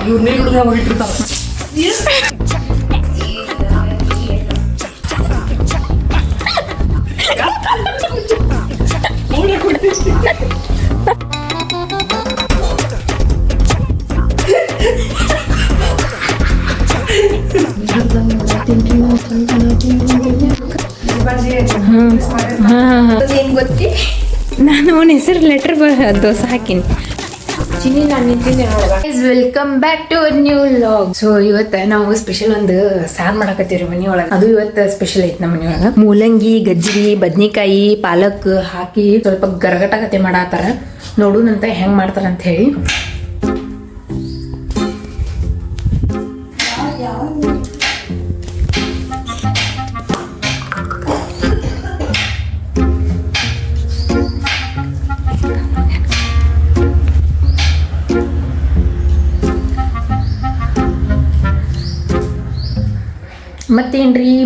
ಇವ್ರು ನೀರು ಹಿಡಿದು ಹೋಗಿಟ್ಟಿರ್ತಾರ. ನಾನು ಅವನ ಹೆಸರು ಲೆಟರ್ ದೋಸೆ ಹಾಕಿನಿ. Welcome back to new vlog. So ಇವತ್ತು ನಾವು ಸ್ಪೆಷಲ್ ಒಂದು ಸಾರು ಮಾಡಕತ್ತೀವಿ ಮನಿ ಒಳಗೆ. ಅದು ಇವತ್ತು ಸ್ಪೆಷಲ್ ಐತಿ ನಮ್ಮ ಮನಿಯೊಳಗ. ಮೂಲಂಗಿ, ಗಜ್ಜರಿ, ಬದ್ನಿಕಾಯಿ, ಪಾಲಕ್ ಹಾಕಿ ಸ್ವಲ್ಪ ಗರಗಟಕತೆ ಮಾಡಾತಾರ. ನೋಡುನಂತ ಹೆಂಗ್ ಮಾಡ್ತಾರ ಅಂತ ಹೇಳಿ.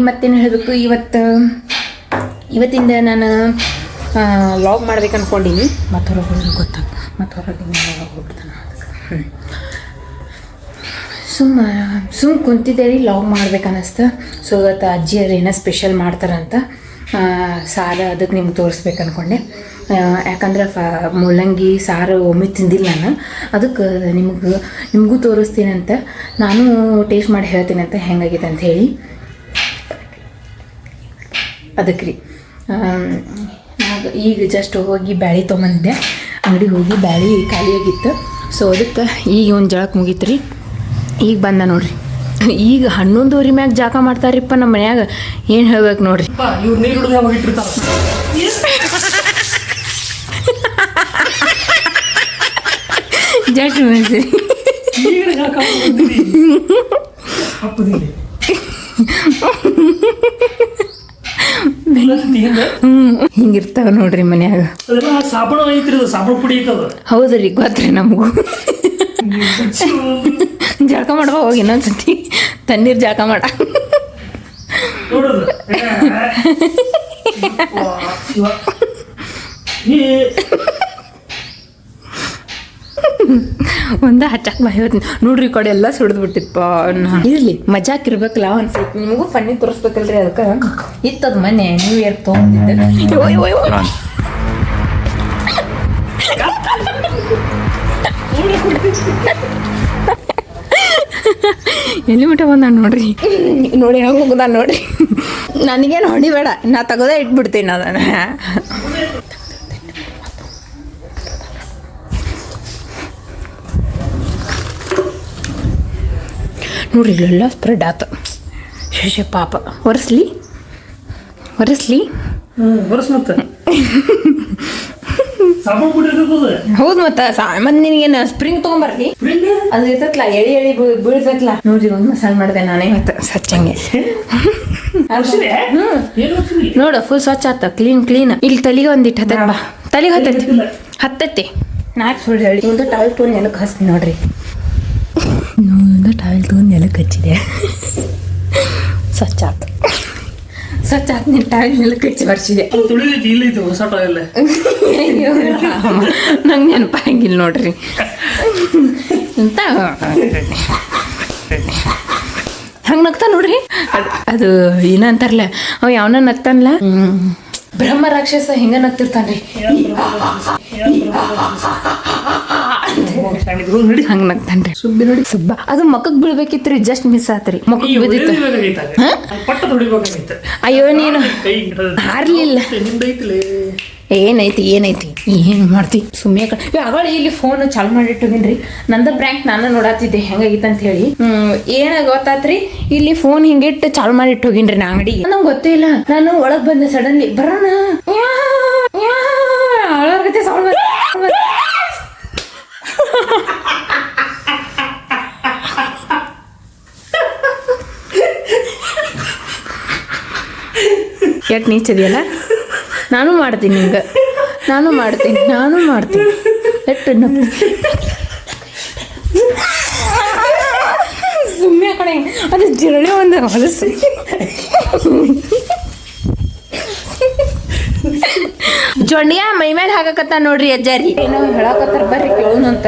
ಮತ್ತೇನು ಹೇಳಬೇಕು, ಇವತ್ತಿಂದ ನಾನು ಲಾಗ್ ಮಾಡ್ಬೇಕು ಅನ್ಕೊಂಡಿನಿ. ಮತ್ತೆ ಹೊರಗೆ ಗೊತ್ತಾಗ ಮತ್ತೆ ಹೊರಗೆ ಹೋಗ್ಬಿಡ್ತಾನೆ. ಅದಕ್ಕೆ ಸುಮ್ಮ ಕುಂತಿದ್ದೆ ರೀ, ಲಾಗ್ ಮಾಡ್ಬೇಕು ಅನ್ನಿಸ್ತು. ಸೊ ಇವತ್ತು ಅಜ್ಜಿಯರು ಏನೋ ಸ್ಪೆಷಲ್ ಮಾಡ್ತಾರಂತ ಸಾರು, ಅದಕ್ಕೆ ನಿಮ್ಗೆ ತೋರಿಸ್ಬೇಕು ಅಂದ್ಕೊಂಡೆ. ಯಾಕಂದ್ರೆ ಮೂಲಂಗಿ ಸಾರು ಒಮ್ಮೆ ತಿಂದಿಲ್ಲ ನಾನು. ಅದಕ್ಕೆ ನಿಮಗೂ ತೋರಿಸ್ತೀನಿ ಅಂತ, ನಾನು ಟೇಸ್ಟ್ ಮಾಡಿ ಹೇಳ್ತೀನಿ ಅಂತ ಹೆಂಗಾಗಿದೆ ಅಂತ ಹೇಳಿ. ಅದಕ್ಕೆ ರೀ ಈಗ ಜಸ್ಟ್ ಹೋಗಿ ಬ್ಯಾಳಿ ತೊಗೊಂಬಂದೆ. ಅಂಗಡಿಗೆ ಹೋಗಿ ಬ್ಯಾಳಿ ಖಾಲಿಯಾಗಿತ್ತು. ಸೊ ಅದಕ್ಕೆ ಈಗ ಒಂದು ಜಳಕ್ಕೆ ಮುಗೀತು ರೀ. ಈಗ ಬಂದ ನೋಡ್ರಿ. ಈಗ 11:00 ಮ್ಯಾಗ ಜಾಕ ಮಾಡ್ತಾರಿಪ್ಪ ನಮ್ಮ ಮನ್ಯಾಗ. ಏನು ಹೇಳ್ಬೇಕು ನೋಡ್ರಿ. ಇವ್ರು ನೀರು ಹಿಡಿದು ಹೋಗಿಟ್ಟಿರ್ತಾರ. ಜಸ್ಟ್ ಮನ್ಸಿ ಹಿಂಗಿರ್ತಾವ ನೋಡ್ರಿ ಮನ್ಯಾಗ. ಸಾಬಣ ಐತ್ರಿ, ಸಾಬಣ ಪುಡಿ ಐತದ. ಹೌದ್ರಿ, ಗೊತ್ತ್ರಿ ನಮಗೂ. ಜಳಕ ಮಾಡುವ ಹೋಗಿ ಇನ್ನೊಂದ್ಸತಿ ತಣ್ಣೀರ್ ಜಳಕ ಮಾಡ. ಒಂದ ಹಚ್ಚಾಕ್ ಬಾಯಿ ಹೋಗ್ತೀನಿ ನೋಡ್ರಿ. ಕಡೆ ಎಲ್ಲ ಸುಡ್ದು ಬಿಟ್ಟಿಪ್ಪ. ಇರ್ಲಿ, ಮಜಾಕ್ ಇರ್ಬೇಕಲ್ಲ ಒಂದು ಸ್ವಲ್ಪ. ನಿಮಗೂ ಫನ್ನಿ ತೋರಿಸ್ಬೇಕಲ್ರಿ. ಅದಕ್ಕೆ ಇತ್ತದ ಮನೆ ನ್ಯೂ ಇಯರ್ ತೊಗೊಂಡಿದ್ದೆ. ಎಲ್ಲಿ ಮಟ್ಟ ಬಂದ ನೋಡ್ರಿ. ನೋಡಿ ಹೆಂಗೆ ಹೋಗುದ ನೋಡ್ರಿ. ನನಗೇನು ಹೊಡಿಬೇಡ, ನಾ ತಗೋದೇ ಇಟ್ಬಿಡ್ತೀನಿ ಅದನ್ನ. ನೋಡ್ರಿ ಇಲ್ಲೆಲ್ಲ ಸ್ಪ್ರೆಡ್ ಆತು. ಶೇಷ ಪಾಪ ಒರೆಸ್ಲಿ ಹೌದು. ಮತ್ತೆ ನಿನಗೇನು ಸ್ಪ್ರಿಂಗ್ ತೊಗೊಂಬರ್ಲಿ, ಅದು ಇರ್ತತ್ಲ ಎಳಿ ಬೀಳ್ತತ್ಲ. ನೋಡ್ರಿ ಒಂದು ಮಸಾಲೆ ಮಾಡಿದೆ ನಾನೇ ಇವತ್ತು ಸ್ವಚ್ಛಂಗೆ. ನೋಡು ಫುಲ್ ಸ್ವಚ್ಛ ಆತ, ಕ್ಲೀನ್. ಇಲ್ಲಿ ತಲೆಗೆ ಒಂದಿಟ್ಟು ಹತ್ತತ್ ಬಾ, ತಲೆಗೆ ಹತ್ತೈತಿ. ನಾಲ್ಕು ಸುಳ್ಳು ಹೇಳಿ ಒಂದು ಟವಲ್ ತೊಗೊಂಡು ನೆಲಕ್ಕೆ ಹಚ್ತೀನಿ ನೋಡ್ರಿ. ಟವಲ್ ತೊಗೊಂಡು ನೆಲಕ್ಕೆ ಹಚ್ಚಿದೆ. ಸ್ವಚ್ಛ ಆತು ನೀನು ಟವಲ್ ನೆಲಕ್ಕೆ ಹಚ್ಚಿ ಬರ್ಸಿದೆ. ನಂಗೆ ನೆನಪಾಗಿಲ್ಲ ನೋಡ್ರಿ ಅಂತ. ಹಂಗೆ ನಗ್ತಾ ನೋಡ್ರಿ. ಅದು ಏನೋ ಅಂತಾರಲ್ಲ, ಅವ ಯಾವನ ನಗ್ತಾನಲ್ಲ, ಬ್ರಹ್ಮ ರಾಕ್ಷಸ ಹಿಂಗ ನಗ್ತಿರ್ತಾನ್ರಿ. ಹಂಗ ನಗ್ತಾನ್ರಿ. ಸುಬ್ಬ ಅದು ಮಕ್ಕಕ್ ಬೀಳ್ಬೇಕಿತ್ರಿ, ಜಸ್ಟ್ ಮಿಸ್ ಆತ್ರಿ. ಮಕ್ಕಕ್ ಬಿದ್ದಿತ್ತು. ಅಯ್ಯೋ ನೀನು ಹಾರ್ಲಿಲ್ಲ. ಏನೈತಿ ಏನು ಮಾಡ್ತಿ ಸುಮ್ಮನೆ. ಆಗಳ ಇಲ್ಲಿ ಫೋನ್ ಚಾಲು ಮಾಡಿಟ್ಟೋಗಿನ್ರಿ. ನಂದ ಬ್ರ್ಯಾಂಕ್ ನಾನು ನೋಡಾತಿದ್ದೆ ಹೆಂಗಾಗಿತ್ತು ಅಂತ ಹೇಳಿ. ಏನ ಗೊತ್ತಾತ್ರಿ, ಇಲ್ಲಿ ಫೋನ್ ಹಿಂಗಿಟ್ಟು ಚಾಲು ಮಾಡಿಟ್ಟು ಹೋಗಿನ್ರಿ ನಾ ಅಂಗಡಿಗೆ. ನಂಗೆ ಗೊತ್ತೇ ಇಲ್ಲ. ನಾನು ಒಳಗ್ ಬಂದೆ ಸಡನ್ಲಿ. ಬರೋಣ ಅಳರ್ಗತೆ ಸೌಂಡ್. ಎಟ್ ನೀಚದಿಯಲ್ಲ. ನಾನು ಮಾಡ್ತೀನಿ ನಿಂಗೆ, ನಾನು ಮಾಡ್ತೀನಿ ಎಟ್ಟು ಸುಮ್ಮನೆ ಕಡೆ. ಅದು ಜಿರಳೆ ಒಂದು ಹೊಲಸು. ಜೊಂಡಿಯ ಮೈ ಮೇಲೆ ಹಾಕಕತ್ತ ನೋಡ್ರಿ ಅಜ್ಜಾರಿ. ಏನೋ ಹೇಳಕತ್ತಾರ, ಬರ್ರಿ ಕೇಳೋಣಂತ.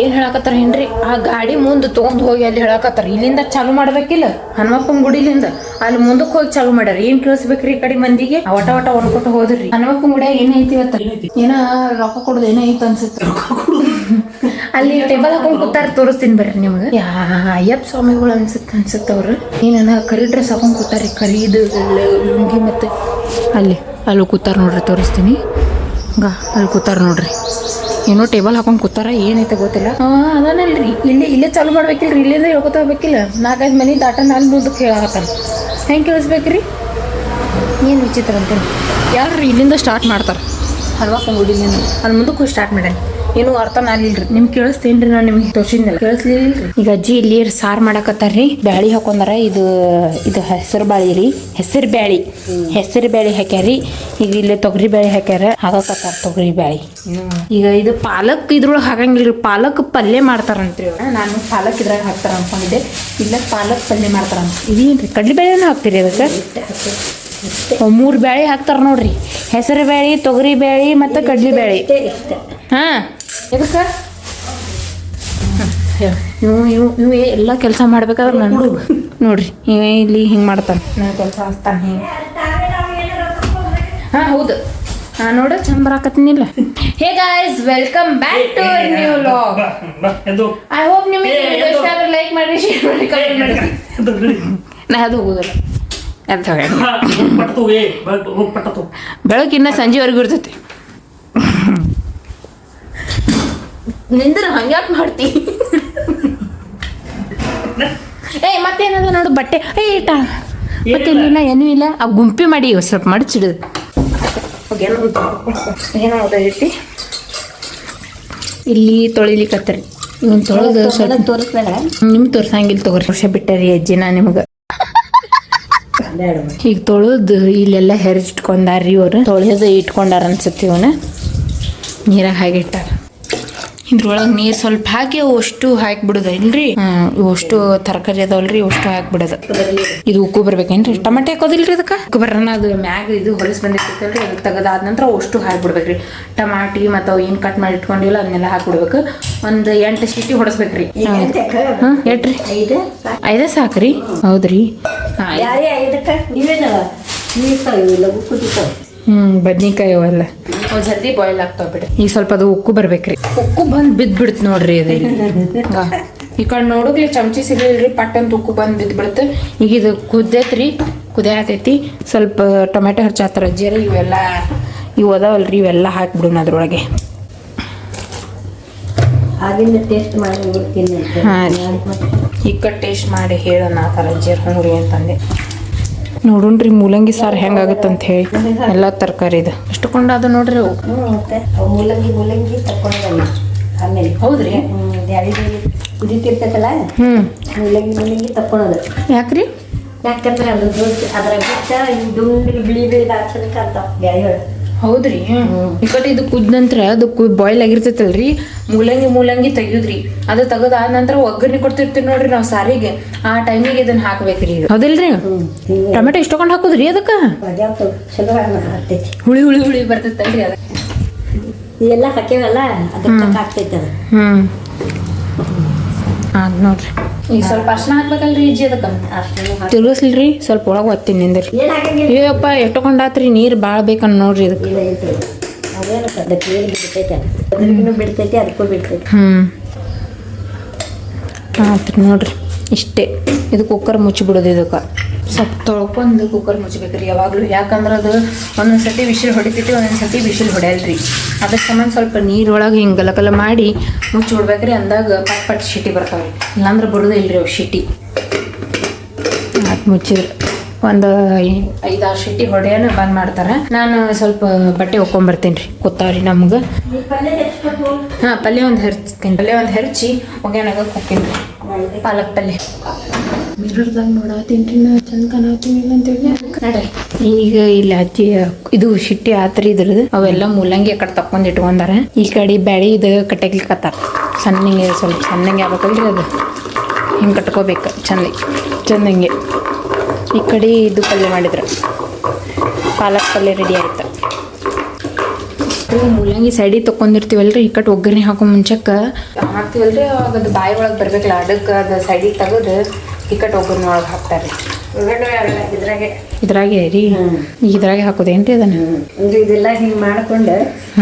ಏನು ಹೇಳಕತ್ತಾರ ಏನ್ರಿ ಆ ಗಾಡಿ ಮುಂದೆ ತೊಗೊಂಡು ಹೋಗಿ ಅಲ್ಲಿ ಹೇಳಕತ್ತಾರ ಇಲ್ಲಿಂದ ಚಾಲು ಮಾಡ್ಬೇಕಿಲ್ಲ ಹನುಮಪ್ಪನ ಗುಡಿಲಿಂದ ಅಲ್ಲಿ ಮುಂದಕ್ಕೆ ಹೋಗಿ ಚಾಲು ಮಾಡ್ಯಾರ ಏನ್ ಕೇಳಿಸ್ಬೇಕ್ರಿ ಈ ಕಡೆ ಮಂದಿಗೆ ವಟ ವಟ ಹೊನ್ಕೊಟ್ಟು ಹೋದ್ರಿ ಹನುಮಪ್ಪನ ಗುಡಿಯಾಗ ಏನೈತಿ ಇವತ್ತ ಏನ ರೊಕ್ಕ ಕೊಡೋದು ಏನೈತಿ ಅನ್ಸುತ್ತೆ ಅಲ್ಲಿ ಟೇಬಲ್ ಹಾಕೊಂಡ್ ಕೂತಾರ ತೋರಿಸ್ತೀನಿ ಬರ್ರಿ ನಿಮ್ಗೆ ಅಯ್ಯಪ್ಪ ಸ್ವಾಮಿಗಳು ಅನ್ಸುತ್ತವ್ರು ಏನ ಕರಿ ಡ್ರೆಸ್ ಹಾಕೊಂಡ್ ಕೂತಾರಿ ಕರಿದು ಲುಂಗಿ ಮತ್ತೆ ಅಲ್ಲಿ ಕೂತಾರ ನೋಡ್ರಿ ತೋರಿಸ್ತೀನಿ ಅಲ್ಲಿ ಕೂತಾರ ನೋಡ್ರಿ ಏನೋ ಟೇಬಲ್ ಹಾಕೊಂಡ್ ಕೂತಾರ ಏನೈತೆ ಗೊತ್ತಿಲ್ಲ ಅದಾನಲ್ರಿ ಇಲ್ಲೇ ಚಾಲು ಮಾಡ್ಬೇಕಿಲ್ರಿ ಇಲ್ಲಿಂದ ಹೇಳ್ಕೊತ ಹೋಗ್ಬೇಕಿಲ್ಲ 4-5 ಮನೆ ದಾಟ ಅಲ್ಲಿ ಮುಂದಕ್ಕೆ ಹೇಳತ್ತಾನ ಹೆಂಗೆ ಕೇಳಿಸ್ಬೇಕ್ರಿ ಏನು ವಿಚಿತ್ರ ಅಂತೇಳಿ ಯಾರು ಇಲ್ಲಿಂದ ಸ್ಟಾರ್ಟ್ ಮಾಡ್ತಾರೆ ಹನುಮಪ್ಪನ ಗುಡಿಲಿಂದ ಅಲ್ಲಿ ಮುಂದಕ್ಕೆ ಹೋಗಿ ಸ್ಟಾರ್ಟ್ ಮಾಡ್ಯಾನ ಏನು ಅರ್ಥ ನಾಲಿಲ್ರಿ ನಿಮ್ಗೆ ಕೇಳಿಸ್ತೇನ್ರಿ ನಾನು ನಿಮ್ಗೆ ತೋರ್ಸಿದ್ನಲ್ಲ ಕೇಳಿಸ್ಲಿಲ್ರಿ ಈಗ ಅಜ್ಜಿ ಇಲ್ಲಿ ಸಾರು ಮಾಡಕತ್ತಾರ್ರಿ ಬ್ಯಾಳಿ ಹಾಕೊಂಡಾರ ಇದು ಹೆಸರು ಬಾಳಿ ರೀ ಹೆಸರು ಬ್ಯಾಳಿ ಹಾಕ್ಯಾರಿ ಈಗ ಇಲ್ಲಿ ತೊಗರಿ ಬ್ಯಾಳಿ ಹಾಕ್ಯಾರ ಹಾಕಕತ್ತಾರ ತೊಗರಿ ಬ್ಯಾಳಿ ಈಗ ಇದು ಪಾಲಕ್ ಇದ್ರೊಳಗೆ ಹಾಕಂಗಿಲ್ರಿ ಪಾಲಕ್ ಪಲ್ಯ ಮಾಡ್ತಾರಂತ್ರಿ ನಾನು ಪಾಲಕ್ ಇದ್ರಾಗ ಹಾಕ್ತಾರ ಅನ್ಕೊಂಡಿದ್ದೆ ಇಲ್ಲ ಪಾಲಕ್ ಪಲ್ಯ ಮಾಡ್ತಾರಂತ ಇದೇನ್ರಿ ಕಡ್ಲಿ ಬ್ಯಾಳಿನ ಹಾಕ್ತೀರಿ ಅದಕ್ಕೆ 3 ಬ್ಯಾಳಿ ಹಾಕ್ತಾರ ನೋಡ್ರಿ ಹೆಸರು ಬ್ಯಾಳಿ ತೊಗರಿ ಬ್ಯಾಳಿ ಮತ್ತು ಕಡ್ಲಿ ಬ್ಯಾಳಿ ಹಾಂ ಎದಕ್ಕೆ ಇವು ಎಲ್ಲ ಕೆಲಸ ಮಾಡ್ಬೇಕಾದ್ರೆ ನಾನು ನೋಡ್ರಿ ಇಲ್ಲಿ ಹಿಂಗೆ ಮಾಡ್ತಾನೆ ನಾನು ಕೆಲಸ ಹಚ್ತಾನೆ ಹಿಂಗೆ ಹಾಂ ಹೌದು ನೋಡು ಚಂದ ಬರಾಕತ್ತೀನಿಲ್ಲ hey guys welcome back to new vlog I hope ನಿಮಗೆ ಲೈಕ್ ಮಾಡಿ ಶೇರ್ ಮಾಡಿ ಕಮೆಂಟ್ ಮಾಡಿ ನಾ ಅದು ಹೋಗೋದಿಲ್ಲ ಬೆಳಗ್ಗೆ ಇನ್ನ ಸಂಜೆವರೆಗೂ ಇರ್ತೈತಿ ನಿಂದ್ರ ಹಂಗ್ಯಾಕೆ ಮಾಡ್ತಿ ಮತ್ತೇನದ ನೋಡು ಬಟ್ಟೆ ಇಟ್ಟ ಮತ್ತೇನಿಲ್ಲ ಏನೂ ಇಲ್ಲ ಆ ಗುಂಪಿ ಮಾಡಿ ಸ್ವಲ್ಪ ಮಡಚಿಡುದು ಏನೋ ಐತಿ ಇಲ್ಲಿ ತೊಳಿಲಿಕ್ಕತ್ತರಿ ಇವನ್ ತೊಳೆದು ಸ್ವಲ್ಪ ತೋರಿಸ್ಬೇಡ ನಿಮ್ಗೆ ತೋರ್ಸಂಗಿಲ್ಲ ತಗೋರಿ ವರ್ಷ ಬಿಟ್ಟರಿ ಅಜ್ಜಿನ ನಿಮ್ಗೆ ಈಗ ತೊಳೆದು ಇಲ್ಲೆಲ್ಲ ಹೆರಿಟ್ಕೊಂಡಾರ್ರಿ ಇವ್ರು ತೊಳೆದು ಇಟ್ಕೊಂಡಾರ ಅನ್ಸುತ್ತೆ ಇವನ ನೀರಾಗ ಹಾಕಿಟ್ಟಾರ ಇದ್ರೊಳಗೆ ನೀರು ಸ್ವಲ್ಪ ಹಾಕಿ ಅಷ್ಟು ಹಾಕಿಬಿಡೋದು ಇಲ್ರಿ ಅಷ್ಟು ತರಕಾರಿ ಅದಾವಲ್ರಿ ಅಷ್ಟು ಹಾಕ್ಬಿಡೋದು ಇದು ಉಕ್ಕು ಬರ್ಬೇಕೇನ್ರಿ ಟಮಾಟೆ ಹಾಕೋದಿಲ್ರಿ ಅದಕ್ಕೆ ಉಕ್ಕು ಬರೋಣ ಅದು ಮ್ಯಾಗ ಇದು ಹೊಲಸು ಬಂದಿರ್ತೈತಲ್ರಿ ಅದಕ್ಕೆ ತೆಗೆದಾದ ನಂತರ ಅಷ್ಟು ಹಾಕ್ಬಿಡ್ಬೇಕ್ರಿ ಟಮಾಟಿ ಮತ್ತು ಅವು ಏನು ಕಟ್ ಮಾಡಿ ಇಟ್ಕೊಂಡಿಲ್ಲ ಅದನ್ನೆಲ್ಲ ಹಾಕ್ಬಿಡ್ಬೇಕು ಒಂದು 8 ಸೀಟಿ ಹೊಡಿಸ್ಬೇಕ್ರಿ ಎಟ್ರಿ 5 ಸಾಕ್ರಿ ಹೌದ್ರಿ ಬದ್ನಿಕಾಯಿ ಅವೆಲ್ಲ ಜಲ್ದಿ ಬಾಯ್ಲ್ ಆಗ್ತಾವ ಬಿಡ್ರಿ ಈಗ ಸ್ವಲ್ಪ ಅದು ಉಕ್ಕು ಬರ್ಬೇಕ್ರಿ ಉಕ್ಕು ಬಂದು ಬಿದ್ಬಿಡ್ತು ನೋಡ್ರಿ ಅದು ಈ ಕಡೆ ನೋಡೋಗ್ಲಿ ಚಮಚಿ ಸಿಗ್ಲಿಲ್ರಿ ಪಟ್ ಅಂತ ಉಕ್ಕು ಬಂದು ಬಿದ್ಬಿಡುತ್ತೆ ಈಗ ಇದು ಕುದಿಯಾತೈತಿ ಸ್ವಲ್ಪ ಟೊಮೆಟೊ ಹಚ್ಚಾತಾರ ಜೀರ ಇವು ಅದಾವಲ್ರಿ ಇವೆಲ್ಲ ಹಾಕ್ಬಿಡೋಣ ಅದ್ರೊಳಗೆ ಹಾಂ ಈಗ ಟೇಸ್ಟ್ ಮಾಡಿ ಹೇಳೋಣ ಆ ಥರ ಜೀರ ಹಂಗ್ರಿ ಅಂತಂದೆ ನೋಡುಣ್ರಿ ಮೂಲಂಗಿ ಸಾರು ಹೆಂಗಾಗತ್ತಂತ ಹೇಳಿ ಎಲ್ಲ ತರಕಾರಿ ಇದು ಎಷ್ಟುಕೊಂಡ ಅದು ನೋಡ್ರಿ ಅವು ಮೂಲಂಗಿ ಆಮೇಲೆ ಹೌದ್ರಿ ಕುದಿತಿರ್ತೈತಲ್ಲ ಮೂಲಂಗಿ ತಕ್ಕೊಳೋದು ಯಾಕ್ರಿ ಯಾಕಂದ್ರೆ ಅದ್ರ ಬಿಳಿ ಬಿಳಿ ಆಗ್ತಾವ ಬ್ಯಾಳಿಗಳು ಹೌದ್ರಿ ಈ ಕಡೆ ಇದು ಕುದ್ ನಂತರ ಅದು ಬಾಯ್ಲ್ ಆಗಿರ್ತೈತಲ್ರಿ ಮೂಲಂಗಿ ತೆಗಿಯೋದ್ರಿ ಅದು ತೆಗದಾದ ನಂತರ ಒಗ್ಗರಣೆ ಕೊಡ್ತಿರ್ತೀವಿ ನೋಡ್ರಿ ನಾವು ಸಾರಿಗೆ ಆ ಟೈಮಿಗೆ ಇದನ್ನ ಹಾಕ್ಬೇಕ್ರಿ ಹೌದಿಲ್ರಿ ಟೊಮೆಟೊ ಇಷ್ಟೊಂಡು ಹಾಕುದ್ರಿ ಅದಕ್ಕೆ ಹುಳಿ ಹುಳಿ ಹುಳಿ ಬರ್ತೈತಲ್ರಿ ಅದ ಇದೆಲ್ಲ ಹಾಕ್ಯವಲ್ಲ ಅದಕ್ಕೆ ಹಾಕ್ತೈತೆ ಅದು ಅದ್ ನೋಡ್ರಿ ಈಗ ಸ್ವಲ್ಪ ಅರ್ಶನ ಹಾಕ್ಬೇಕಲ್ರಿ ಅಜ್ಜಿ ಅದಕ್ಕೆ ತಿರ್ಗಿಸ್ಲಿಲ್ರಿ ಸ್ವಲ್ಪ ಒಳಗೆ ಒತ್ತೀನಿ ನಿಂದ್ರಿ ಅಯ್ಯಪ್ಪ ಎಷ್ಟೊಂಡಾತ್ರಿ ನೀರು ಭಾಳ ಬೇಕನ್ ನೋಡ್ರಿ ಇದಕ್ಕೆ ಬಿಡ್ತೈತಿ ಅದಕ್ಕೂ ಬಿಡ್ತೈತಿ ಆತ್ರಿ ನೋಡ್ರಿ ಇಷ್ಟೇ ಇದು ಕುಕ್ಕರ್ ಮುಚ್ಚಿಬಿಡೋದು ಇದಕ್ಕೆ ಸ್ವಲ್ಪ ತೊಳ್ಕೊಂಡು ಕುಕ್ಕರ್ ಮುಚ್ಚಬೇಕ್ರಿ ಯಾವಾಗಲೂ ಯಾಕಂದ್ರೆ ಅದು ಒಂದೊಂದ್ಸತಿ ವಿಶಿಲ್ ಹೊಡಿತೈತಿ ಒಂದೊಂದ್ಸತಿ ವಿಶಿಲ್ ಹೊಡೆಯಲ್ರಿ ಅದಕ್ಕೆ ಸಂಬಂಧ ಸ್ವಲ್ಪ ನೀರೊಳಗೆ ಹಿಂಗೆ ಗಲಗಲ ಮಾಡಿ ಮುಚ್ಚಿ ಬಿಡ್ಬೇಕ್ರಿ ಅಂದಾಗ ಪಟ್ ಶಿಟಿ ಬರ್ತಾವ್ರಿ ಇಲ್ಲಾಂದ್ರೆ ಬರೋದೇ ಇಲ್ರಿ ಅವು ಶಿಟಿ ಅದು ಮುಚ್ಚಿದ್ರೆ ಒಂದು 5-6 ಶಿಟಿ ಹೊಡೆಯೋಣ ಬಂದ್ ಮಾಡ್ತಾರೆ ನಾನು ಸ್ವಲ್ಪ ಬಟ್ಟೆ ಒಕ್ಕೊಂಬರ್ತೀನಿ ರೀ ಕೂತಾವ್ರಿ ನಮ್ಗೆ ಹಾಂ ಪಲ್ಯ ಒಂದು ಹೆರ್ಚಿ ಒಗ್ಯಾನಾಗ ಹೋಗ್ತೀನಿ ರೀ ಪಾಲಕ್ ಪಲ್ಯ ಮಿರರ್ದಾಗ ನೋಡತ್ತೀನಿ ರೀ ನಾ ಚಂದ ಕಾಣತ್ತೀನಿ ಅಂತೇಳಿ ನೋಡ್ರಿ ಈಗ ಇಲ್ಲಿ ಅಜ್ಜಿ ಇದು ಶಿಟ್ಟಿ ಆತ್ರಿ ಇದ್ರದ್ದು ಅವೆಲ್ಲ ಮೂಲಂಗಿ ಆ ಕಡೆ ತಕ್ಕೊಂಡು ಇಟ್ಕೊಂಡಾರ ಈ ಕಡೆ ಬ್ಯಾಳಿ ಇದು ಕಟ್ಟಕ್ಲಿಕ್ಕತ್ತಾರ ಸಣ್ಣಗೆ ಸ್ವಲ್ಪ ಸಣ್ಣಗೆ ಆಗ್ಬೇಕಲ್ರಿ ಅದು ಹಿಂಗೆ ಕಟ್ಕೋಬೇಕು ಚಂದಂಗೆ ಈ ಕಡೆ ಇದು ಪಲ್ಯ ಮಾಡಿದ್ರು ಪಾಲಕ್ ಪಲ್ಯ ರೆಡಿ ಆಯ್ತು ಮೂಲಂಗಿ ಸೈಡಿಗೆ ತೊಗೊಂಡಿರ್ತೀವಲ್ರಿ ಇಕ್ಕಟ್ಟು ಒಗ್ಗರಣೆ ಹಾಕೋ ಮುಂಚೆಕ್ಕೆ ಹಾಕ್ತೀವಲ್ರಿ ಅವಾಗ ಅದು ಬಾಯಿ ಒಳಗೆ ಬರ್ಬೇಕಲ್ಲ ಅದಕ್ಕೆ ಅದು ಸೈಡಿಗೆ ತೆಗೆದು ಇಕ್ಕಟ್ಟು ಒಗ್ಗರಣೆ ಒಳಗೆ ಹಾಕ್ತಾರೆ ಇದ್ರಾಗೆ ರೀ ಇದ್ರಾಗೆ ಹಾಕೋದೇನ್ರಿ ಅದನ್ನ ಅಂದ್ರೆ ಇದೆಲ್ಲ ಹಿಂಗ್ ಮಾಡ್ಕೊಂಡು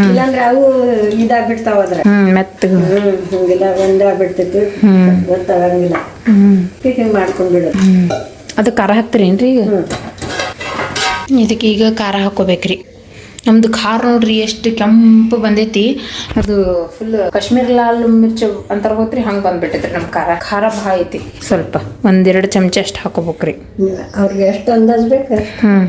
ಇಲ್ಲಾಂದ್ರೆ ಅವು ಇದಾಗ್ಬಿಡ್ತಾವ ಅದ್ರ ಮೆತ್ತಗೆ ಹಿಂಗೆಲ್ಲ ಒಂದಾಗ್ಬಿಡ್ತೈತಿ ಗೊತ್ತಾಗಂಗಿಲ್ಲ ಹಿಂಗ್ ಮಾಡ್ಕೊಂಡ್ಬಿಡು ಅದು ಖಾರ ಹಾಕ್ತೀರೇನ್ರಿ ಈಗ ಇದಕ್ಕೆ ಈಗ ಖಾರ ಹಾಕೋಬೇಕ್ರಿ ನಮ್ದು ಖಾರ ನೋಡ್ರಿ ಎಷ್ಟು ಕೆಂಪು ಬಂದೈತಿ ಅದು ಫುಲ್ ಕಾಶ್ಮೀರ್ ಲಾಲ್ ಮಿರ್ಚ್ ಅಂತಾರ ಗೊತ್ತ್ರಿ ಹಂಗೆ ಬಂದ್ಬಿಟ್ಟೈತ್ರಿ ನಮ್ಮ ಖಾರ ಭಾಳ ಐತಿ ಸ್ವಲ್ಪ 1-2 ಚಮಚ ಅಷ್ಟು ಹಾಕೋಬೇಕ್ರಿ ಅವ್ರಿಗೆ ಎಷ್ಟು ಅಂದಾಜ್ ಬೇಕು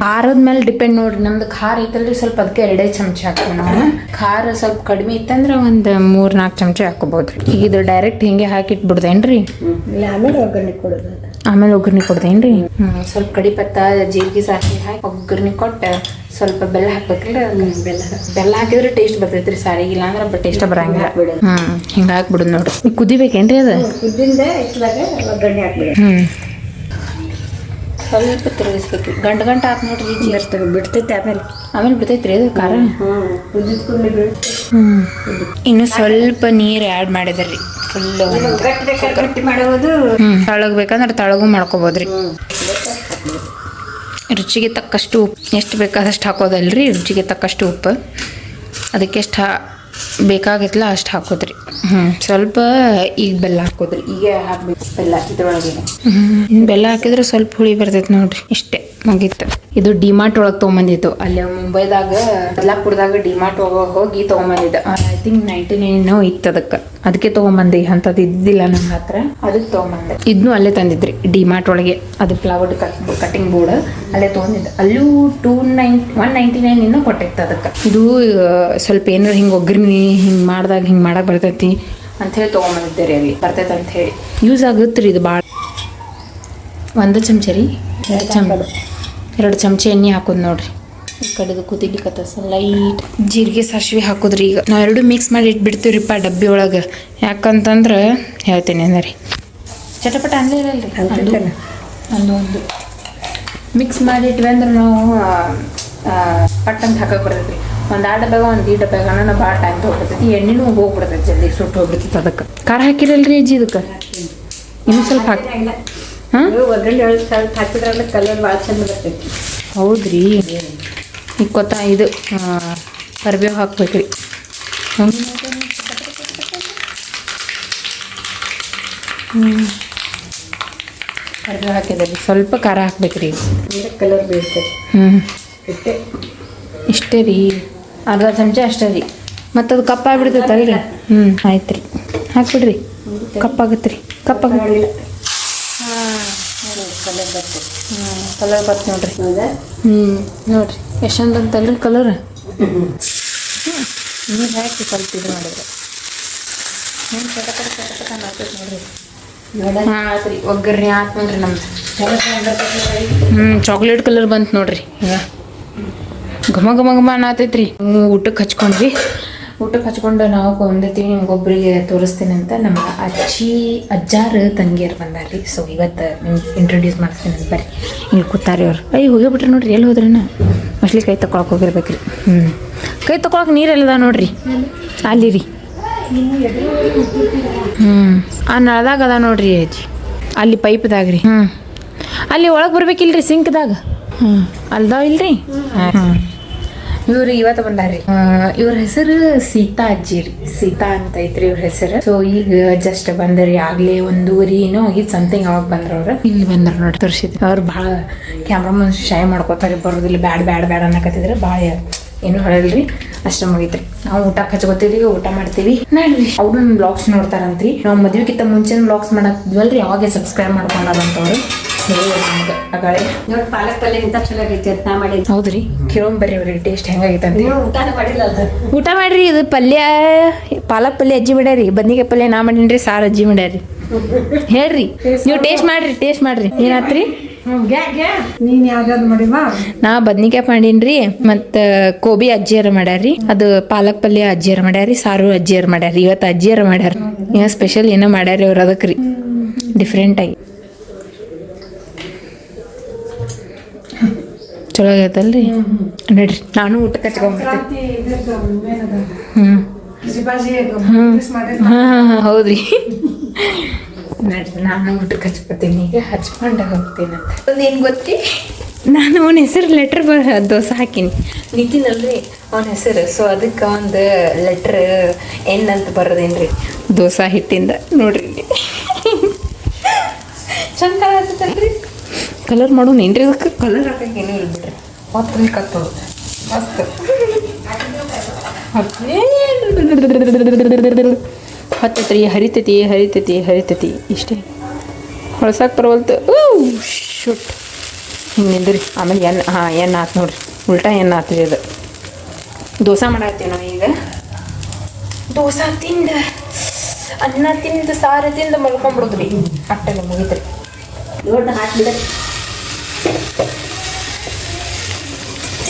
ಖಾರದ ಮೇಲೆ ಡಿಪೆಂಡ್ ನೋಡ್ರಿ ನಮ್ದು ಖಾರ ಐತಲ್ರಿ ಸ್ವಲ್ಪ ಅದಕ್ಕೆ 2 ಚಮಚ ಹಾಕ್ತೀವಿ ನಾವು ಖಾರ ಸ್ವಲ್ಪ ಕಡಿಮೆ ಇತ್ತಂದ್ರೆ ಒಂದು 3-4 ಚಮಚ ಹಾಕೋಬೋದ್ರಿ ಈಗ ಇದು ಡೈರೆಕ್ಟ್ ಹಿಂಗೆ ಹಾಕಿಟ್ಬಿಡ್ದೇನ್ರಿ ಇಲ್ಲ ಆಮೇಲೆ ಒಗ್ಗರಣೆ ಕೊಡೋದು ಆಮೇಲೆ ಒಗ್ಗರಣೆ ಕೊಡ್ದೇನ್ರಿ ಸ್ವಲ್ಪ ಕಡಿಪತ್ತ ಜೀರಿಗೆ ಸಾಸಿವೆ ಹಾಕಿ ಒಗ್ಗರಣೆ ಕೊಟ್ಟು ಸ್ವಲ್ಪ ಬೆಲ್ಲ ಹಾಕ್ಬೇಕ್ರಿ ಬೆಲ್ಲ ಹಾಕಿದ್ರೆ ಟೇಸ್ಟ್ ಬರ್ತೈತ್ರಿ ಸಾರಿಗೆ ಇಲ್ಲ ಅಂದ್ರೆ ಟೇಸ್ಟ್ ಬರಂಗಿಲ್ಲ ಹಿಂಗೆ ಹಾಕ್ಬಿಡುದು ನೋಡ್ರಿ ಕುದಿಬೇಕೇನ್ರಿ ಅದು ಕುದ್ದಿಂದ ಇಟ್ಲಾಗ ಒಗ್ಗರಣೆ ಹಾಕ್ಬಿಡು ಸ್ವಲ್ಪ ತಿರುಗಿಸ್ಬೇಕ್ರಿ ಗಂಟು ಹಾಕಿ ನೋಡ್ರಿ ಬಿಡ್ತೈತೆ ಆಮೇಲೆ ಬಿಡ್ತೈತ್ರಿ ಅದು ಖಾರ ಕುದಿದ್ಕೊಂಡು ಇನ್ನು ಸ್ವಲ್ಪ ನೀರು ಆ್ಯಡ್ ಮಾಡಿದ್ರಿ ಫುಲ್ ಗಟ್ಟಿ ಮಾಡೋದು ತಳಗ್ ಬೇಕಂದ್ರೆ ತಳಗೂ ಮಾಡ್ಕೋಬೋದ್ರಿ ರುಚಿಗೆ ತಕ್ಕಷ್ಟು ಉಪ್ಪು ಎಷ್ಟು ಬೇಕಾದಷ್ಟು ಹಾಕೋದಲ್ರಿ ರುಚಿಗೆ ತಕ್ಕಷ್ಟು ಉಪ್ಪು ಅದಕ್ಕೆ ಎಷ್ಟು ಬೇಕಾಗಿತ್ತಲ್ಲ ಅಷ್ಟು ಹಾಕೋದ್ರಿ ಸ್ವಲ್ಪ ಈಗ ಬೆಲ್ಲ ಹಾಕೋದ್ರಿ ಈಗ ಹಾಕ್ಬೇಕು ಬೆಲ್ಲ ಇದ್ರೊಳಗೆ ಬೆಲ್ಲ ಹಾಕಿದ್ರೆ ಸ್ವಲ್ಪ ಹುಳಿ ಬರ್ತೈತೆ ನೋಡ್ರಿ ಇಷ್ಟೇ ಮುಗೀತು ಇದು ಡಿಮಾರ್ಟ್ ಒಳಗೆ ತೊಗೊಂಬಂದಿತ್ತು ಅಲ್ಲಿ ಮುಂಬೈದಾಗ ಬದಲಾಪುರದಾಗ ಡಿಮಾರ್ಟ್ ಹೋಗಿ ತೊಗೊಂಬಂದಿದ್ದೆ ಐ ಥಿಂಕ್ 99 ಇತ್ತು ಅದಕ್ಕೆ ತೊಗೊಂಬಂದೆ ಅಂಥದ್ದು ಇದ್ದಿಲ್ಲ ನಮ್ಮ ಹತ್ರ ಅದಕ್ಕೆ ತೊಗೊಂಬಂದೆ ಇದನ್ನು ಅಲ್ಲೇ ತಂದಿದ್ರಿ ಡಿಮಾರ್ಟ್ ಒಳಗೆ ಅದು ಪ್ಲೈವುಡ್ ಕಟಿಂಗ್ ಬೋರ್ಡ್ ಅಲ್ಲೇ ತೊಗೊಂಡಿದ್ದೆ ಅಲ್ಲೂ 199 ಇನ್ನೂ ಕೊಟ್ಟಿತ್ತು ಅದಕ್ಕೆ ಇದು ಸ್ವಲ್ಪ ಏನಾರು ಹಿಂಗೆ ಒಗ್ಗರಣೆ ಹಿಂಗೆ ಮಾಡ್ದಾಗ ಹಿಂಗೆ ಮಾಡಕ್ಕೆ ಬರ್ತೈತಿ ಅಂಥೇಳಿ ತೊಗೊಂಬಂದಿದ್ದೆ ರೀ ಅಲ್ಲಿ ಬರ್ತೈತೆ ಅಂಥೇಳಿ ಯೂಸ್ ಆಗುತ್ತೆ ರೀ ಇದು ಭಾಳ 1 ಚಮಚ ರೀ 2 ಚಮಚ ಎಣ್ಣೆ ಹಾಕೋದು ನೋಡ್ರಿ ಈ ಕಡೆದು ಕುದಿಲಿಕ್ಕತ್ತ ಲೈಟ್ ಜೀರಿಗೆ ಸಾಸಿವೆ ಹಾಕೋದ್ರಿ ಈಗ ನಾವು ಎರಡು ಮಿಕ್ಸ್ ಮಾಡಿ ಇಟ್ಬಿಡ್ತೀವ್ರಿಪ್ಪ ಡಬ್ಬಿ ಒಳಗೆ ಯಾಕಂತಂದ್ರೆ ಹೇಳ್ತೀನಿ ಅಂದ್ರೆ ಚಟಪಟ ಅನ್ಲಿರಲ್ರಿ ಒಂದು ಮಿಕ್ಸ್ ಮಾಡಿ ಇಟ್ವಿ ಅಂದ್ರೆ ನಾವು ಪಟ್ಟಂತ ಹಾಕಕ್ಕೆ ಬರ್ತೈತಿ ಒಂದು 2 ಡಬ್ಯಾಗ 1 ಡಬ್ಯಾಗ ನಾವು ಭಾಳ ಟೈಮ್ ತೊಗೊಬಿಡ್ತೈತಿ ಎಣ್ಣೆನೂ ಹೋಗ್ಬಿಡ್ತೈತಿ ಜಲ್ದಿ ಸುಟ್ಟು ಹೋಗ್ಬಿಡ್ತೈತಿ ಅದಕ್ಕೆ ಖಾರ ಹಾಕಿರಲ್ರಿ ಅಜ್ಜಿ ಇದಕ್ಕೆ ಇನ್ನೂ ಸ್ವಲ್ಪ ಹಾಕಿ ಹಾಂ ಒಗ್ಗರಣೆ ಒಳಗೆ ಸ್ವಲ್ಪ ಹಾಕಿದ್ರಲ್ಲ ಕಲರ್ ಭಾಳ ಚಂದ ಬರ್ತೈತಿ ಹೌದ್ರಿ ಈಗ ಗೊತ್ತಾ ಇದು ಕರಿಬೇವು ಹಾಕ್ಬೇಕ್ರಿ ಕರಿಬೇವು ಹಾಕಿದ್ರಿ ಸ್ವಲ್ಪ ಖಾರ ಹಾಕ್ಬೇಕ್ರಿ ಕಲರ್ ಬೀಳ್ತೈತಿ ಇಷ್ಟೇ ರೀ ಅರ್ಧ ಚಮಚ ಅಷ್ಟೇ ರೀ ಮತ್ತು ಅದು ಕಪ್ಪಾಗ್ಬಿಡ್ತೈತಲ್ರಿ ಆಯ್ತು ರೀ ಹಾಕ್ಬಿಡ್ರಿ ಕಪ್ಪಾಗತ್ತೆ ರೀ ಕಪ್ಪಾಗಿಲ್ಲ ಕಲರ್ ಬರ್ತದೆ ನೋಡ್ರಿ ನೋಡ್ರಿ ಎಷ್ಟು ಚಂದ ಅಂತಲ್ರಿ ಕಲರ್ ನೀರು ಹಾಕಿ ಸ್ವಲ್ಪ ಇದು ಮಾಡಿದ್ರೆ ನೋಡ್ರಿ ಆಯ್ತು ರೀ ಒಗ್ಗರಣೆ ಆಯ್ತು ನೋಡ್ರಿ ನಮ್ದು ಚಾಕ್ಲೇಟ್ ಕಲರ್ ಬಂತು ನೋಡ್ರಿ ಈಗ ಘಮ ಘಮ ಘಮ ಅನ್ನತೈತ್ರಿ ಊಟಕ್ಕೆ ಹಚ್ಕೊಂಡ್ವಿ ಊಟಕ್ಕೆ ಹಚ್ಕೊಂಡು ನಾವು ಕೊಂದಿರ್ತೀವಿ ನಿಮ್ಗೊಬ್ಬರಿಗೆ ತೋರಿಸ್ತೀನಿ ಅಂತ ನಮ್ಮ ಅಜ್ಜಾರು ತಂಗಿಯರು ಬಂದಾರ್ರಿ ಸೊ ಇವತ್ತು ನಿಮ್ಗೆ ಇಂಟ್ರೊಡ್ಯೂಸ್ ಮಾಡಿಸ್ತೀನಿ ಅಂತ ಬರ್ರಿ ಇಲ್ಲಿ ಕೂತಾರಿ ಅವ್ರು ಹೋಗಿಬಿಟ್ರಿ ನೋಡ್ರಿ ಎಲ್ಲಿ ಹೋದ್ರಿನ ಮೋಸ್ಟ್ಲಿ ಕೈ ತಗೊಳಕ್ಕೆ ಹೋಗಿರ್ಬೇಕ್ರಿ ಕೈ ತಗೊಳಕ್ಕೆ ನೀರೆಲ್ಲದ ನೋಡ್ರಿ ಅಲ್ಲಿ ರೀ ಆ ನಳದಾಗ ಅದ ನೋಡ್ರಿ ಅಜ್ಜಿ ಅಲ್ಲಿ ಪೈಪ್ದಾಗ ರೀ ಅಲ್ಲಿ ಒಳಗೆ ಬರ್ಬೇಕಿಲ್ರಿ ಸಿಂಕ್ದಾಗ ಅಲ್ದಾವ ಇಲ್ರಿ ಇವ್ರು ಇವತ್ತು ಬಂದಾರ್ರಿ ಇವ್ರ ಹೆಸರು ಸೀತಾ ಅಜ್ಜಿ ರೀ ಸೀತಾ ಅಂತ ಐತ್ರಿ ಇವ್ರ ಹೆಸರು ಸೊ ಈಗ ಜಸ್ಟ್ ಬಂದ್ರಿ ಆಗ್ಲೇ 1:30 ಏನೋ ಆಗಿದ್ ಸಮಥಿಂಗ್ ಅವಾಗ ಬಂದ್ರ ಅವ್ರು ಇಲ್ಲಿ ಬಂದ್ರ ನೋಡಿ ತೋರಿಸಿದ್ವಿ ಅವ್ರು ಭಾಳ ಕ್ಯಾಮ್ರಾ ಮುಂದೆ ಶೈ ಮಾಡ್ಕೋತಾರೆ ಬರೋದಿಲ್ಲ ಬ್ಯಾಡ್ ಅನ್ನಕತ್ತಿದ್ರೆ ಭಾಳ ಏನು ಹೇಳಲ್ರಿ ಅಷ್ಟ ಮುಗಿತ್ರಿ ನಾವು ಊಟಕ್ಕೆ ಹಚ್ಕೋತೀವಿ ಊಟ ಮಾಡ್ತೀವಿ ನೋಡ್ರಿ ಅವ್ರು ನನ್ನ ಬ್ಲಾಗ್ಸ್ ನೋಡ್ತಾರಂತ್ರಿ ನಾವು ಮದ್ವೆಗಿಂತ ಮುಂಚೆ ಬ್ಲಾಗ್ಸ್ ಮಾಡಕ್ವಲ್ರಿ ಅವಾಗೆ ಸಬ್ಸ್ಕ್ರೈಬ್ ಮಾಡ್ಕೊಂಡಾರಂತವ್ರು ನೋಡಿ ಪಾಲಕ್ ಪಲ್ಯ ಇಂಥ ಚಲೋ ಆಗೈತಿ ಅಂತ ನಾ ಮಾಡಿದ್ದೆ ಹೌದ್ರಿ ಕಿರೋಮ್ ಬರ್ರಿ ಅವ್ರಿಗೆ ಟೇಸ್ಟ್ ಹೆಂಗಾಗೈತೆ ಅಂತ ಊಟನ ಮಾಡಿಲ್ಲ ಅದು ಊಟ ಮಾಡ್ರಿ ಇದು ಪಲ್ಯ ಪಾಲಕ್ ಪಲ್ಯ ಅಜ್ಜಿ ಮಾಡ್ಯಾರಿ ಬದ್ನಿಕಾಯಿ ಪಲ್ಯ ನಾ ಮಾಡೀನ್ರಿ ಸಾರು ಅಜ್ಜಿ ಮಾಡ್ಯಾರಿ ಹೇಳ್ರಿ ನೀವು ಟೇಸ್ಟ್ ಮಾಡ್ರಿ ಏನಾತ್ರಿ ನೀನ್ ಯಾವ್ದಾದ್ರು ಮಾಡಿವಾ ನಾ ಬದ್ನಿಕಾಯಿ ಮಾಡೀನ್ರಿ ಮತ್ತು ಕೋಬಿ ಅಜ್ಜಿಯರ ಮಾಡ್ಯಾರಿ ಅದು ಪಾಲಕ್ ಪಲ್ಯ ಅಜ್ಜಿಯರ ಮಾಡ್ಯಾರಿ ಸಾರು ಅಜ್ಜಿಯರ್ ಮಾಡ್ಯಾರಿ ಇವತ್ತು ಅಜ್ಜಿಯರ ಮಾಡ್ಯಾರ ಏನೋ ಸ್ಪೆಷಲ್ ಏನೋ ಮಾಡ್ಯಾರಿ ಅವ್ರು ಅದಕ್ಕೆ ರೀ ಡಿಫ್ರೆಂಟಾಗಿ ಚಲೋ ಆಗೈತಲ್ರಿ ನಡ್ರಿ ನಾನು ಊಟಕ್ಕೆ ಹಚ್ಕೊಂಡ್ಬರ್ತೇನೆ ಹಾಂ ಹೌದ್ರಿ ನಡ್ರಿ ನಾನು ಊಟಕ್ಕೆ ಹಚ್ಕೊತೀನಿ ಈಗ ಹಚ್ಕೊಂಡೆ ಹೋಗ್ತೀನಿ ಅಂತ ಏನು ಗೊತ್ತಿ ನಾನು ಅವನ ಹೆಸರು ಲೆಟ್ರ್ ದೋಸೆ ಹಾಕೀನಿ ನಿತಿನ್ ಅಲ್ರಿ ಅವನ ಹೆಸರು ಸೊ ಅದಕ್ಕೆ ಒಂದು ಲೆಟ್ರ್ ಎನ್ ಅಂತ ಬರೋದೇನ್ರಿ ದೋಸೆ ಹಿಟ್ಟಿಂದ ನೋಡ್ರಿ ಚಂದ ಕಾಣತ್ತಲ್ರಿ ಕಲರ್ ಮಾಡೋಣ ಏನ್ರಿ ಅದಕ್ಕೆ ಕಲರ್ ಹಾಕಕ್ಕೆ ಏನೂ ಇಲ್ಲ ಬಿಡ್ರಿ ಹೊತ್ತು ಕತ್ತೋದು ಮಸ್ತ್ ಹತ್ತತ್ರಿ ಹರಿತೈತಿ ಹರಿತೈತಿ ಹರಿತೈತಿ ಇಷ್ಟೇ ಹೊಳ್ಸಕ್ಕೆ ಬರವಲ್ತು ಶುಟ್ ಹಿಂಗೆ ನಿಂದ್ರಿ ಆಮೇಲೆ ಎಣ್ಣೆ ಆತು ನೋಡ್ರಿ ಉಲ್ಟಾ ಎಣ್ಣೆ ಆತ್ರಿ ಅದು ದೋಸೆ ಮಾಡತ್ತೀವಿ ನಾವು ಈಗ ದೋಸೆ ತಿಂದು ಅನ್ನ ತಿಂದು ಸಾರು ತಿಂದು ಮಲ್ಕೊಂಡ್ಬಿಡುದ್ರಿ ಅಟ್ಟೆಲ್ಲ ಮುಗಿತ್ರಿ ದೊಡ್ಡ ಹಾಕ್ಬಿಡ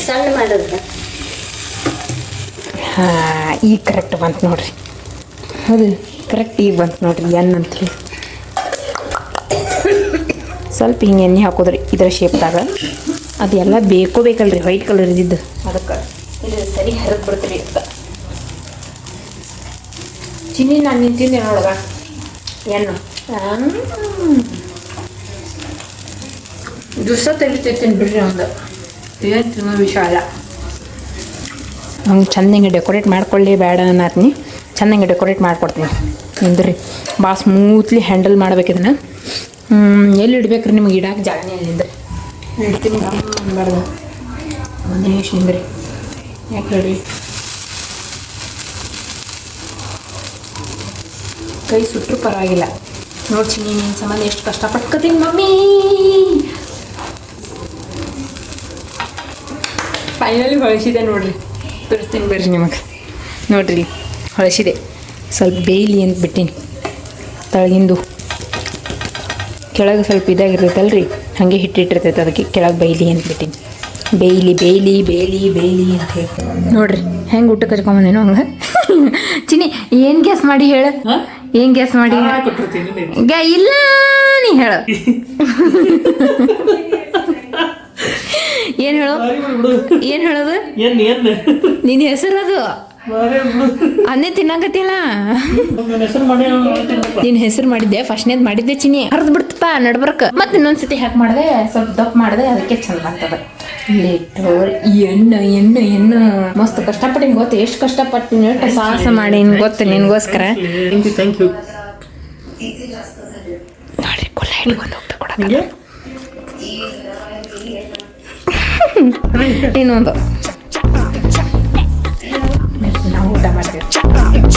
ಸಣ್ಣ ಮಾಡೋದು ಹಾಂ ಈಗ ಕರೆಕ್ಟ್ ಬಂತು ನೋಡ್ರಿ ಹೌದು ಕರೆಕ್ಟ್ ಈಗ ಬಂತು ನೋಡ್ರಿ ಎಣ್ಣೆ ಅಂತೀವಿ ಸ್ವಲ್ಪ ಹಿಂಗೆ ಎಣ್ಣೆ ಹಾಕೋದ್ರಿ ಇದರ ಶೇಪ್ದಾಗ ಅದೆಲ್ಲ ಬೇಕಲ್ರಿ ವೈಟ್ ಕಲರ್ ಇದ್ದಿದ್ದು ಅದಕ್ಕೆ ಇದು ಸರಿ ಹರಿದು ಬಿಡ್ತೀರಿ ಅಂತ ಚಿನ್ನಿ ನಾನು ನಿಂತಿದ್ದೆ ನೋಡುವ ಎಣ್ಣೆ ಜ್ಯೂಸ ತೆಗಿತೈತೀನಿ ಬಿಡ್ರಿ ಒಂದು ಏನು ತಿನ್ನೋ ವಿಷಯ ಅಲ್ಲ ಹಂಗೆ ಚಂದಂಗೆ ಡೆಕೋರೇಟ್ ಮಾಡ್ಕೊಳ್ಳಿ ಬೇಡ ಅನ್ನತ್ನಿ ಚಂದಂಗೆ ಡೆಕೋರೇಟ್ ಮಾಡ್ಕೊಡ್ತೀನಿ ನಿಂದ್ರಿ ಭಾಳ ಸ್ಮೂತ್ಲಿ ಹ್ಯಾಂಡಲ್ ಮಾಡ್ಬೇಕು ಇದನ್ನು ಎಲ್ಲಿ ಇಡ್ಬೇಕ್ರಿ ನಿಮ್ಗೆ ಇಡಕ್ಕೆ ಜಾಗನೇ ಇಲ್ಲಿಂದ್ರಿ ಇಡ್ತೀನಿ ಅನ್ಬಾರ್ದು ಒಂದು ನಿಮಿಷ ನಿಂದ್ರಿ ಯಾಕೆ ಹೇಳ್ರಿ ಕೈ ಸುಟ್ಟರು ಪರವಾಗಿಲ್ಲ ನೋಡ್ತೀನಿ ನಿನ್ನ ಸಂಬಂಧ ಎಷ್ಟು ಕಷ್ಟಪಟ್ಕೋತೀನಿ ಮಮ್ಮಿ ಫೈನಲಿ ಹೊಳಿಸಿದೆ ನೋಡ್ರಿ ತೋರಿಸ್ತೀನಿ ಬರ್ರಿ ನಿಮಗೆ ನೋಡ್ರಿ ಹೊಳಿಸಿದೆ ಸ್ವಲ್ಪ ಬೇಯ್ಲಿ ಅಂತ ಬಿಟ್ಟಿನಿ ತಳಗಿಂದು ಕೆಳಗೆ ಸ್ವಲ್ಪ ಇದಾಗಿರ್ತೈತಲ್ರಿ ಹಾಗೆ ಹಿಟ್ಟಿಟ್ಟಿರ್ತೈತೆ ಅದಕ್ಕೆ ಕೆಳಗೆ ಬೇಯ್ಲಿ ಅಂತ ಬಿಟ್ಟಿನಿ ಬೇಯ್ಲಿ ಬೇಯ್ಲಿ ಬೇಯ್ಲಿ ಬೇಯ್ಲಿ ಅಂತ ಹೇಳ್ತೀನಿ ನೋಡ್ರಿ ಹೆಂಗೆ ಊಟಕ್ಕೆ ಹಚ್ಕೊಂಬಂದೇನು ಹಂಗೆ ಚಿನ್ನಿ ಏನು ಗ್ಯಾಸ್ ಮಾಡಿ ಹೇಳ ಏನು ಗ್ಯಾಸ್ ಮಾಡಿ ಇಲ್ಲ ನೀ ಹೇಳ ಏನು ಹೇಳೋ ಏನು ಹೇಳೋದು ನಿನ್ನ ಹೆಸರು ಅದು ಅನ್ನೇ ತಿನ್ನಕತ್ತಿಲ್ಲ ನಿನ್ನ ಹೆಸರು ಮಾಡಿದ್ದೆ ಫಸ್ಟ್ನೇದು ಮಾಡಿದ್ದೆ ಚಿನ್ನಿ ಹರಿದು ಬಿಡ್ತಪ್ಪ ನಡ್ಬರ್ಕ ಮತ್ತೆ ಇನ್ನೊಂದ್ಸತಿ ಹ್ಯಾಕ್ ಮಾಡಿದೆ ಸ್ವಲ್ಪ ದಪ್ಪ ಮಾಡಿದೆ ಅದಕ್ಕೆ ಚಂದ ಆಗ್ತದೆ ಲೇಟರ್ ಎಣ್ಣೆ ಮಸ್ತ್ ಕಷ್ಟಪಟ್ಟಿನಿ ಗೊತ್ತು ಎಷ್ಟು ಕಷ್ಟಪಟ್ಟಿನಿ ಎಷ್ಟು ಸಾಹಸ ಮಾಡೀನಿ ಗೊತ್ತು ನಿನ್ಗೋಸ್ಕರ ಥ್ಯಾಂಕ್ ಯು ನೋಡ್ರಿ ಕೊಲ್ಲ ಹಿಡ್ಕೊಂಡು ಹೋಗ್ಬೇಕು ಇನ್ನೊಂದು ನಾವು ಊಟ ಮಾಡ್ತೀವಿ